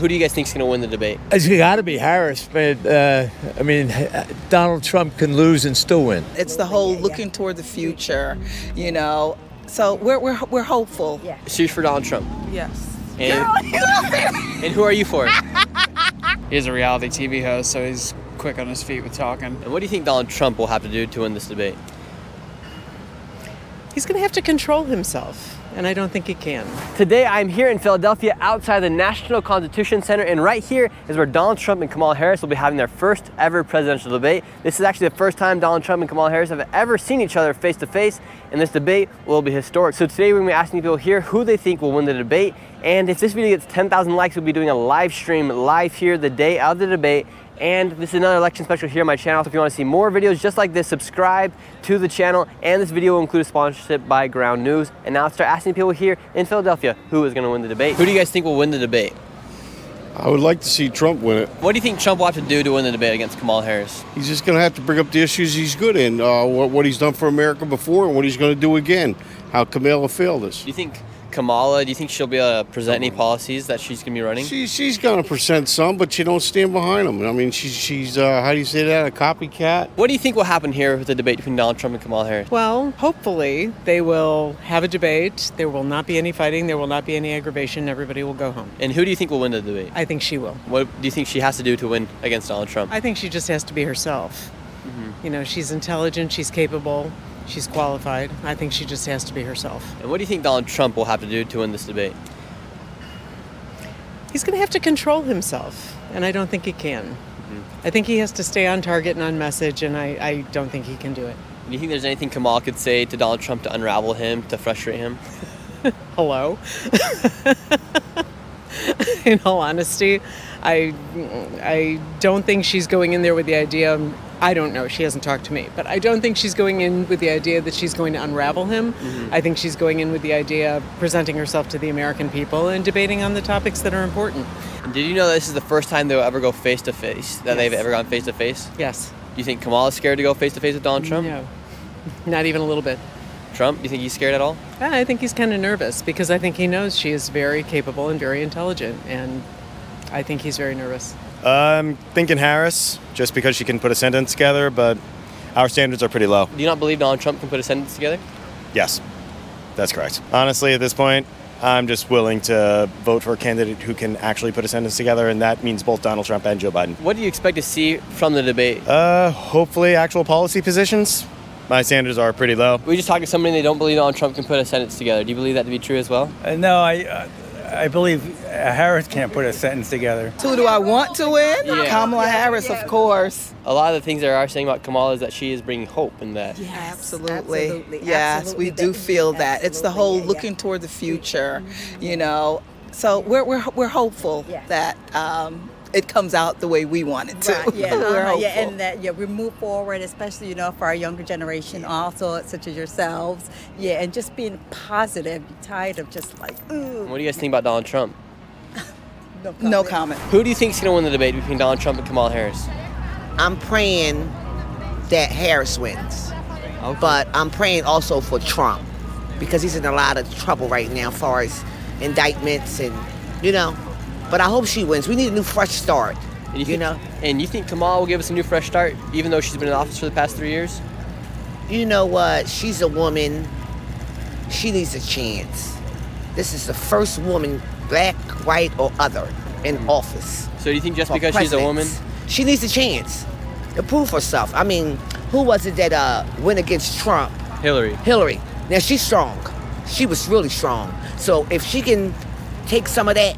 Who do you guys think is going to win the debate? It's got to be Harris, but I mean, Donald Trump can lose and still win. It's the whole looking toward the future, you know. So we're hopeful. Yeah. So you're for Donald Trump? Yes. And who are you for? He's a reality TV host, so he's quick on his feet with talking. And what do you think Donald Trump will have to do to win this debate? He's going to have to control himself, and I don't think he can. Today I'm here in Philadelphia outside the National Constitution Center, and right here is where Donald Trump and Kamala Harris will be having their first ever presidential debate. This is actually the first time Donald Trump and Kamala Harris have ever seen each other face to face, and this debate will be historic. So today we're going to be asking people here who they think will win the debate, and if this video gets 10,000 likes, we'll be doing a live stream live here the day of the debate. And this is another election special here on my channel. So if you want to see more videos just like this, subscribe to the channel. And this video will include a sponsorship by Ground News. And now let's start asking people here in Philadelphia who is going to win the debate. Who do you guys think will win the debate? I would like to see Trump win it. What do you think Trump will have to do to win the debate against Kamala Harris? He's just going to have to bring up the issues he's good in, what he's done for America before and what he's going to do again, how Kamala failed us. Do you think Kamala, do you think she'll be able to present any policies that she's going to be running? She's going to present some, but she don't stand behind them. I mean, she's how do you say that, a copycat? What do you think will happen here with the debate between Donald Trump and Kamala Harris? Well, hopefully they will have a debate. There will not be any fighting. There will not be any aggravation. Everybody will go home. And who do you think will win the debate? I think she will. What do you think she has to do to win against Donald Trump? I think she just has to be herself. You know, she's intelligent, she's capable, she's qualified. I think she just has to be herself. And what do you think Donald Trump will have to do to win this debate? He's going to have to control himself, and I don't think he can. I think he has to stay on target and on message, and I don't think he can do it. Do you think there's anything Kamala could say to Donald Trump to unravel him, to frustrate him? Hello? In all honesty, I don't think she's going in there with the idea, I don't know, she hasn't talked to me, but I don't think she's going in with the idea that she's going to unravel him. I think she's going in with the idea of presenting herself to the American people and debating on the topics that are important. And did you know that this is the first time they'll ever go face to face, that they've ever gone face to face? Yes. Do you think Kamala's scared to go face to face with Donald Trump? No, not even a little bit. Trump, do you think he's scared at all? I think he's kind of nervous because I think he knows she is very capable and very intelligent, and I think he's very nervous. I'm thinking Harris, just because she can put a sentence together, but our standards are pretty low. Do you not believe Donald Trump can put a sentence together? Yes, that's correct. Honestly, at this point, I'm just willing to vote for a candidate who can actually put a sentence together, and that means both Donald Trump and Joe Biden. What do you expect to see from the debate? Hopefully actual policy positions. My standards are pretty low. We just talked to somebody and they don't believe Donald Trump can put a sentence together. Do you believe that to be true as well? No, I believe Harris can't put a sentence together. Who do I want to win? Yeah. Kamala Harris, of course. A lot of the things they are saying about Kamala is that she is bringing hope in that. Absolutely. Yes, we do feel that. It's the whole looking toward the future, you know. So we're hopeful that it comes out the way we want it to. Right, yeah, We're hopeful. and that we move forward, especially for our younger generation, also such as yourselves. Yeah, and just being positive. You're tired of just like, ooh. What do you guys think about Donald Trump? No comment. Who do you think is going to win the debate between Donald Trump and Kamala Harris? I'm praying that Harris wins. Okay. But I'm praying also for Trump because he's in a lot of trouble right now as far as indictments and, But I hope she wins. We need a new fresh start, And you think Kamala will give us a new fresh start, even though she's been in office for the past 3 years? You know what? She's a woman. She needs a chance. This is the first woman, black, white, or other, in office. So do you think just because she's a woman? She needs a chance to prove herself. I mean, who was it that went against Trump? Hillary. Now, she's strong. She was really strong. So if she can take some of that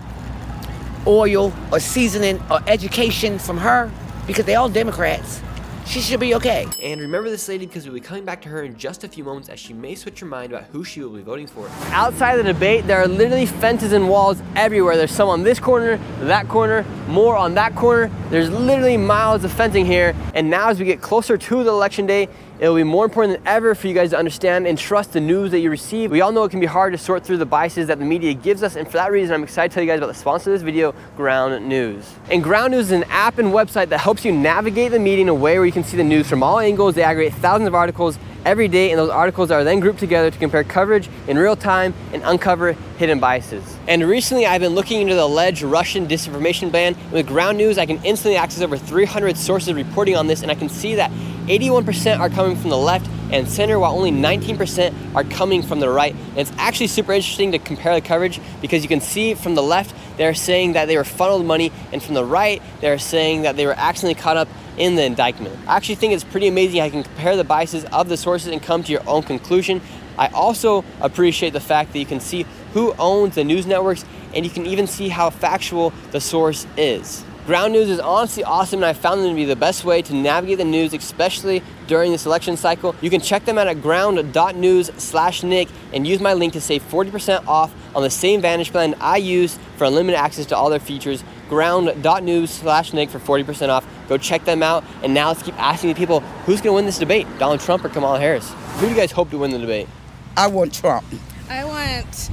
oil or seasoning or education from her, because they all Democrats, she should be okay. And remember this lady because we'll be coming back to her in just a few moments as she may switch her mind about who she will be voting for. Outside of the debate, there are literally fences and walls everywhere. There's some on this corner, that corner, more on that corner. There's literally miles of fencing here. And now as we get closer to the election day, it will be more important than ever for you guys to understand and trust the news that you receive. We all know it can be hard to sort through the biases that the media gives us, and for that reason, I'm excited to tell you guys about the sponsor of this video, Ground News. And Ground News is an app and website that helps you navigate the media in a way where you can see the news from all angles. They aggregate thousands of articles every day, and those articles are then grouped together to compare coverage in real time and uncover hidden biases. And recently I've been looking into the alleged Russian disinformation ban. With Ground News, I can instantly access over 300 sources reporting on this, and I can see that 81% are coming from the left and center, while only 19% are coming from the right. And it's actually super interesting to compare the coverage, because you can see from the left, they're saying that they were funneled money, and from the right, they're saying that they were accidentally caught up in the indictment. I actually think it's pretty amazing how you can compare the biases of the sources and come to your own conclusion. I also appreciate the fact that you can see who owns the news networks, and you can even see how factual the source is. Ground News is honestly awesome, and I found them to be the best way to navigate the news, especially during this election cycle. You can check them out at ground.news/Nick and use my link to save 40% off on the same Vantage plan I use for unlimited access to all their features. Ground.news/Nick for 40% off. Go check them out. And now let's keep asking the people, who's going to win this debate? Donald Trump or Kamala Harris? Who do you guys hope to win the debate? I want Trump. I want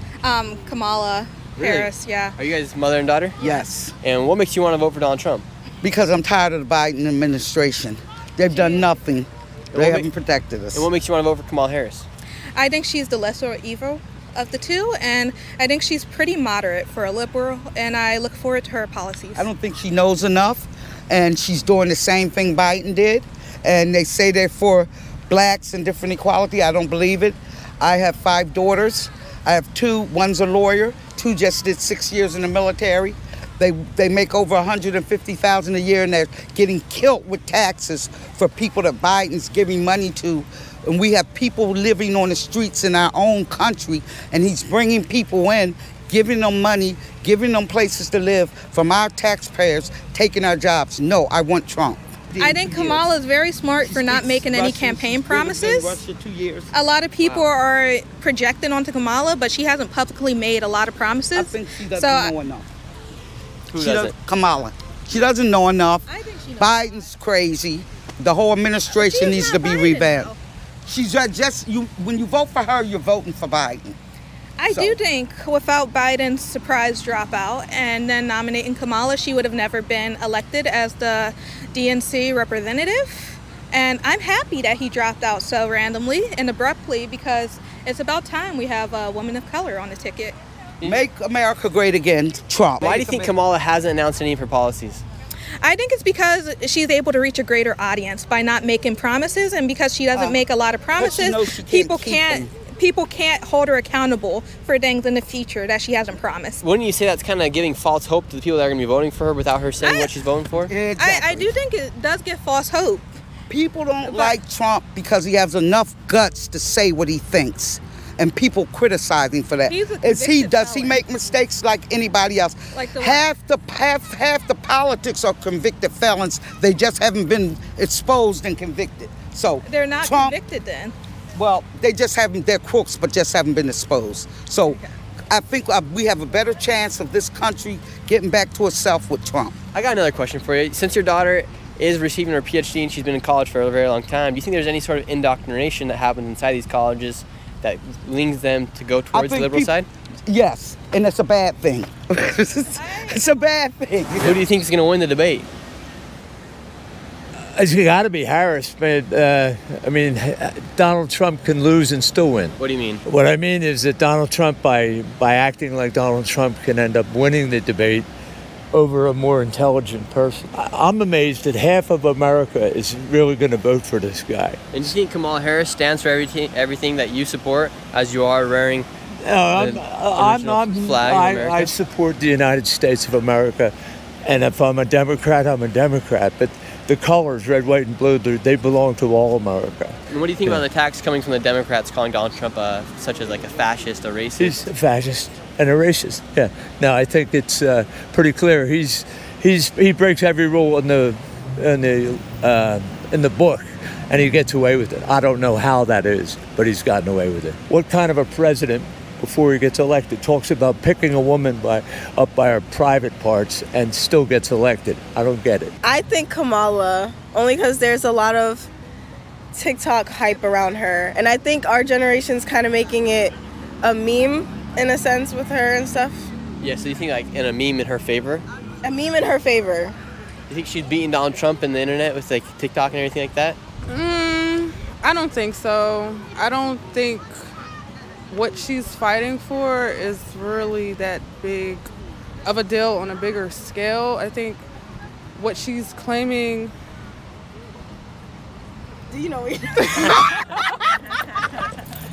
Kamala Harris, yeah. Are you guys mother and daughter? Yes. And what makes you want to vote for Donald Trump? Because I'm tired of the Biden administration. They've done nothing. They haven't protected us. And what makes you want to vote for Kamala Harris? I think she's the lesser evil of the two, and I think she's pretty moderate for a liberal, and I look forward to her policies. I don't think she knows enough, and she's doing the same thing Biden did, and they say they're for blacks and different equality. I don't believe it. I have 5 daughters. I have 2. One's a lawyer. 2 just did 6 years in the military. They make over $150,000 a year, and they're getting killed with taxes for people that Biden's giving money to. And we have people living on the streets in our own country, and he's bringing people in, giving them money, giving them places to live from our taxpayers, taking our jobs. No, I want Trump. I think Kamala is very smart for not making any campaign promises. A lot of people are projecting onto Kamala, but she hasn't publicly made a lot of promises. I think she doesn't know enough. Who doesn't? Kamala. She doesn't know enough. I think she knows. Biden's crazy. The whole administration needs to be revamped. Though. She's just when you vote for her, you're voting for Biden. I do think without Biden's surprise dropout and then nominating Kamala, she would have never been elected as the DNC representative. And I'm happy that he dropped out so randomly and abruptly, because it's about time we have a woman of color on the ticket. Make America great again, Trump. Why do you think Kamala hasn't announced any of her policies? I think it's because she's able to reach a greater audience by not making promises, and because she doesn't make a lot of promises, people can't hold her accountable for things in the future that she hasn't promised. Wouldn't you say that's kind of giving false hope to the people that are going to be voting for her without her saying what she's voting for? Exactly. I do think it does give false hope. People don't like Trump because he has enough guts to say what he thinks. And people criticize him for that. Does he make mistakes like anybody else? Like half the politics are convicted felons. They just haven't been exposed and convicted. So they're not convicted then. Well, they're crooks, but just haven't been exposed. So I think we have a better chance of this country getting back to itself with Trump. I got another question for you. Since your daughter is receiving her PhD and she's been in college for a very long time, do you think there's any sort of indoctrination that happens inside these colleges that leans them to go towards the liberal side? Yes, and it's a bad thing. It's a bad thing. Who do you think is going to win the debate? It's got to be Harris, but Donald Trump can lose and still win. What do you mean? What I mean is that Donald Trump, by acting like Donald Trump, can end up winning the debate over a more intelligent person. I'm amazed that half of America is really going to vote for this guy. And do you think Kamala Harris stands for everything that you support, as you are wearing the flag of America? I support the United States of America, and if I'm a Democrat, I'm a Democrat. But the colors, red, white, and blue, they belong to all America. And what do you think about the attacks coming from the Democrats calling Donald Trump such as like a fascist, a racist? He's a fascist and a racist. Yeah. No, I think it's pretty clear. He breaks every rule in the book, and he gets away with it. I don't know how that is, but he's gotten away with it. What kind of a president, before he gets elected, talks about picking a woman up by her private parts and still gets elected? I don't get it. I think Kamala, only because there's a lot of TikTok hype around her, and I think our generation's kind of making it a meme in a sense with her and stuff. Yeah, so you think like in a meme in her favor? A meme in her favor. You think she's beating Donald Trump in the internet with like TikTok and everything like that? I don't think so. I don't think what she's fighting for is really that big of a deal on a bigger scale. I think what she's claiming... Do you know what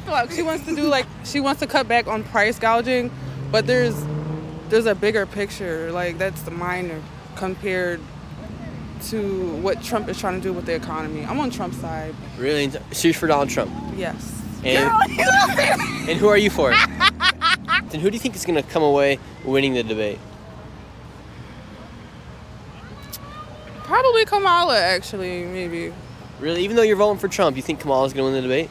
Look, she wants to do she wants to cut back on price gouging, but there's a bigger picture. Like, that's the minor compared to what Trump is trying to do with the economy. I'm on Trump's side. Really? So you're for Donald Trump? Yes. And who are you for? Then who do you think is going to come away winning the debate? Probably Kamala, actually, maybe. Really? Even though you're voting for Trump, you think Kamala's going to win the debate?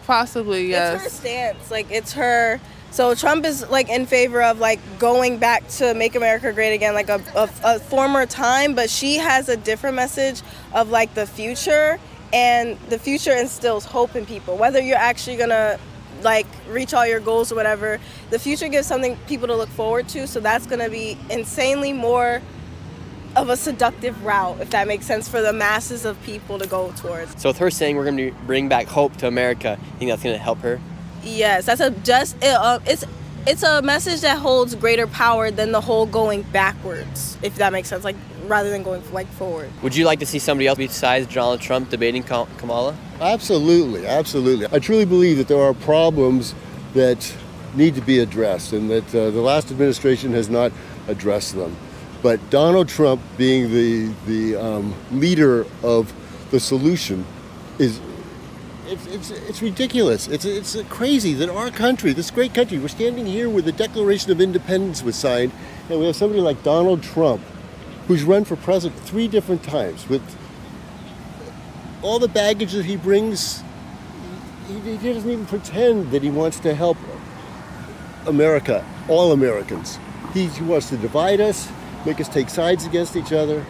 Possibly, yes. It's her stance. Like, it's her... So Trump is, like, in favor of, like, going back to make America great again, like a former time, but she has a different message of, like, the future, and the future instills hope in people. Whether you're actually going to, like, reach all your goals or whatever, the future gives something people to look forward to, so that's going to be insanely more of a seductive route, if that makes sense, for the masses of people to go towards. So with her saying we're going to bring back hope to America, you think that's going to help her? Yes, that's it's a message that holds greater power than the whole going backwards, if that makes sense, like rather than going like forward. Would you like to see somebody else besides Donald Trump debating Kamala? Absolutely, absolutely. I truly believe that there are problems that need to be addressed and that the last administration has not addressed them. But Donald Trump being the leader of the solution is it's ridiculous. It's crazy that our country, this great country, we're standing here where the Declaration of Independence was signed, and we have somebody like Donald Trump, who's run for president 3 different times, with all the baggage that he brings. He doesn't even pretend that he wants to help America, all Americans. He wants to divide us, make us take sides against each other,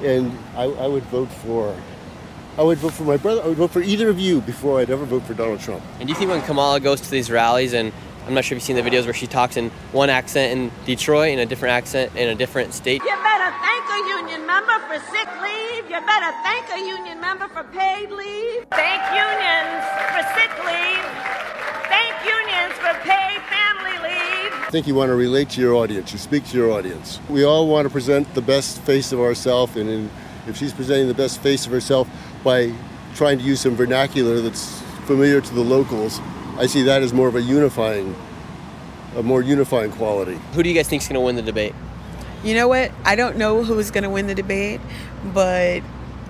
and I would vote for my brother. I would vote for either of you before I'd ever vote for Donald Trump. And do you think when Kamala goes to these rallies, and I'm not sure if you've seen the videos where she talks in one accent in Detroit and a different accent in a different state? You better thank a union member for sick leave. You better thank a union member for paid leave. Thank unions for sick leave. Thank unions for paid family leave. I think you want to relate to your audience. You speak to your audience. We all want to present the best face of ourselves, and if she's presenting the best face of herself by trying to use some vernacular that's familiar to the locals, I see that as more of a more unifying quality. Who do you guys think is going to win the debate? You know what? I don't know who's going to win the debate, but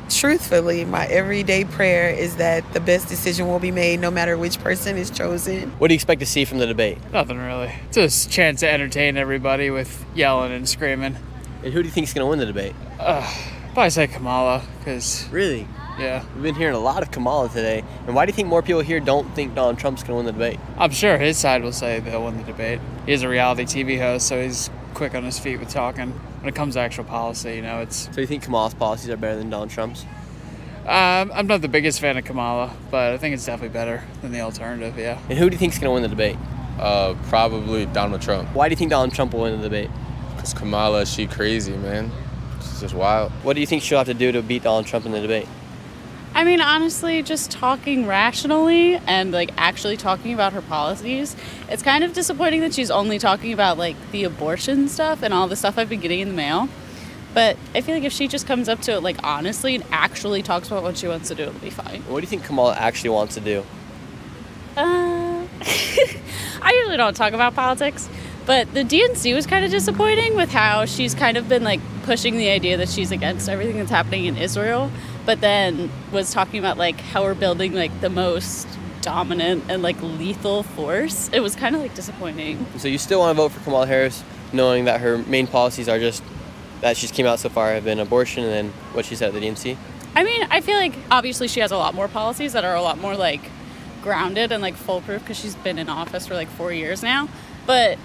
truthfully, my everyday prayer is that the best decision will be made no matter which person is chosen. What do you expect to see from the debate? Nothing really. Just a chance to entertain everybody with yelling and screaming. And who do you think is going to win the debate? Probably say Kamala, because... Really? Yeah. We've been hearing a lot of Kamala today. And why do you think more people here don't think Donald Trump's going to win the debate? I'm sure his side will say they'll win the debate. He's a reality TV host, so he's quick on his feet with talking. When it comes to actual policy, it's... So you think Kamala's policies are better than Donald Trump's? I'm not the biggest fan of Kamala, but I think it's definitely better than the alternative, yeah. And who do you think is going to win the debate? Probably Donald Trump. Why do you think Donald Trump will win the debate? Because Kamala, she crazy, man. She's just wild. What do you think she'll have to do to beat Donald Trump in the debate? I mean, honestly, just talking rationally and, actually talking about her policies. It's kind of disappointing that she's only talking about, the abortion stuff and all the stuff I've been getting in the mail. But I feel like if she just comes up to it, honestly and actually talks about what she wants to do, it'll be fine. What do you think Kamala actually wants to do? I usually don't talk about politics, but the DNC was kind of disappointing with how she's kind of been, pushing the idea that she's against everything that's happening in Israel, but then was talking about, how we're building, the most dominant and, lethal force. It was kind of, disappointing. So you still want to vote for Kamala Harris, knowing that her main policies are just that she's came out so far have been abortion and then what she said at the DNC? I mean, I feel like obviously she has a lot more policies that are a lot more grounded and foolproof because she's been in office for 4 years now. But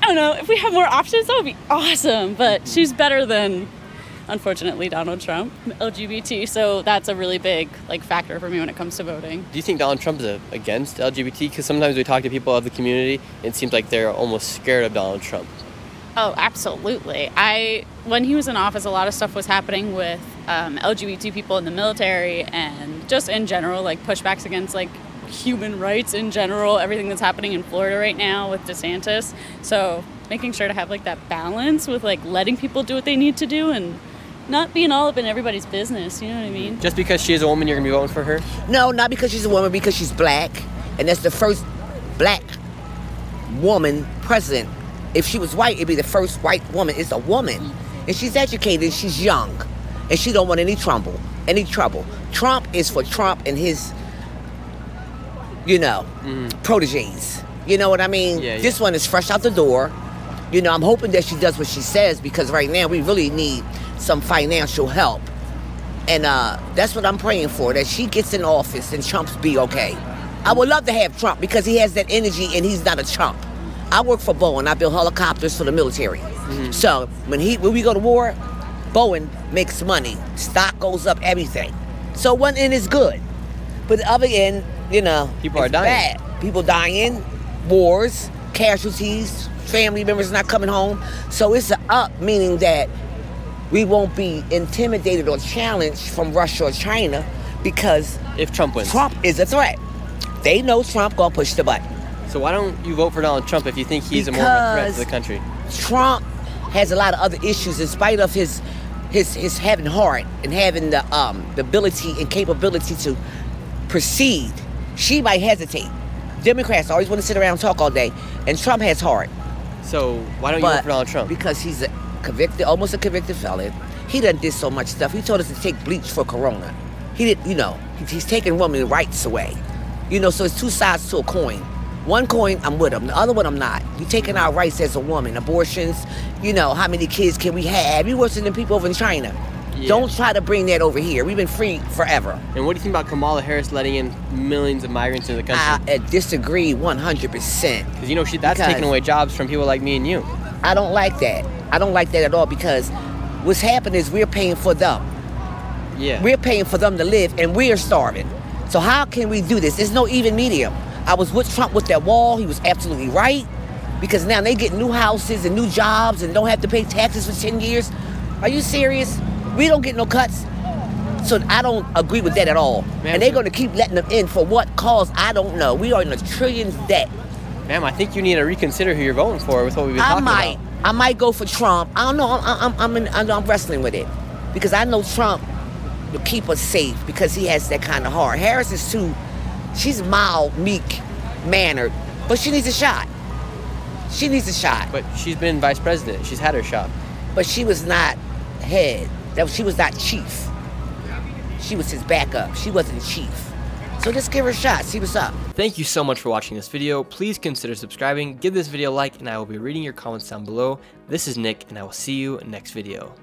I don't know, if we have more options, that would be awesome. But she's better than, unfortunately, Donald Trump, LGBT. So that's a really big factor for me when it comes to voting. Do you think Donald Trump is against LGBT? Because sometimes we talk to people of the community, and it seems like they're almost scared of Donald Trump. Oh, absolutely. When he was in office, a lot of stuff was happening with LGBT people in the military and just in general, like pushbacks against like human rights in general, everything that's happening in Florida right now with DeSantis. So making sure to have like that balance with like letting people do what they need to do and not being all up in everybody's business, you know what I mean? Just because she is a woman, you're going to be voting for her? No, not because she's a woman, because she's black. And that's the first black woman president. If she was white, it'd be the first white woman. It's a woman. And she's educated, she's young. And she don't want any trouble. Trump is for Trump and his, proteges. You know what I mean? Yeah, This one is fresh out the door. I'm hoping that she does what she says, because right now we really need some financial help. And that's what I'm praying for, that she gets in office and Trump's be okay. I would love to have Trump because he has that energy and he's not a chump. I work for Boeing. I build helicopters for the military. So when we go to war, Boeing makes money. Stock goes up, everything. So one end is good. But the other end, people are dying. Bad. People dying, wars, casualties, family members not coming home. So it's an up, meaning that we won't be intimidated or challenged from Russia or China, because if Trump wins, Trump is a threat. They know Trump gonna push the button. So why don't you vote for Donald Trump if you think he's more of a threat to the country? Trump has a lot of other issues in spite of his having heart and having the ability and capability to proceed. She might hesitate. Democrats always want to sit around and talk all day, and Trump has heart. So why don't you vote for Donald Trump? Because he's almost a convicted felon. He done did so much stuff. He told us to take bleach for Corona. He did, he's taking women's rights away. So it's two sides to a coin. One coin, I'm with him. The other one, I'm not. You taking our rights as a woman. Abortions, how many kids can we have? You worse than people over in China. Yeah. Don't try to bring that over here. We've been free forever. And what do you think about Kamala Harris letting in millions of migrants into the country? I disagree 100%. Because, that's taking away jobs from people like me and you. I don't like that. I don't like that at all, because what's happening is we're paying for them. Yeah. We're paying for them to live, and we're starving. So how can we do this? There's no even medium. I was with Trump with that wall. He was absolutely right, because now they get new houses and new jobs and don't have to pay taxes for 10 years. Are you serious? We don't get no cuts. So I don't agree with that at all. And they're going to keep letting them in for what cause, I don't know. We are in a trillions debt. Ma'am, I think you need to reconsider who you're voting for with what we've been talking about. I might go for Trump. I don't know. I'm wrestling with it, because I know Trump will keep us safe because he has that kind of heart. Harris is too. She's mild, meek, mannered, but she needs a shot. She needs a shot. But she's been vice president. She's had her shot. But she was not head. She was not chief. She was his backup. She wasn't chief. So just give her a shot. See what's up. Thank you so much for watching this video. Please consider subscribing. Give this video a like, and I will be reading your comments down below. This is Nick, and I will see you next video.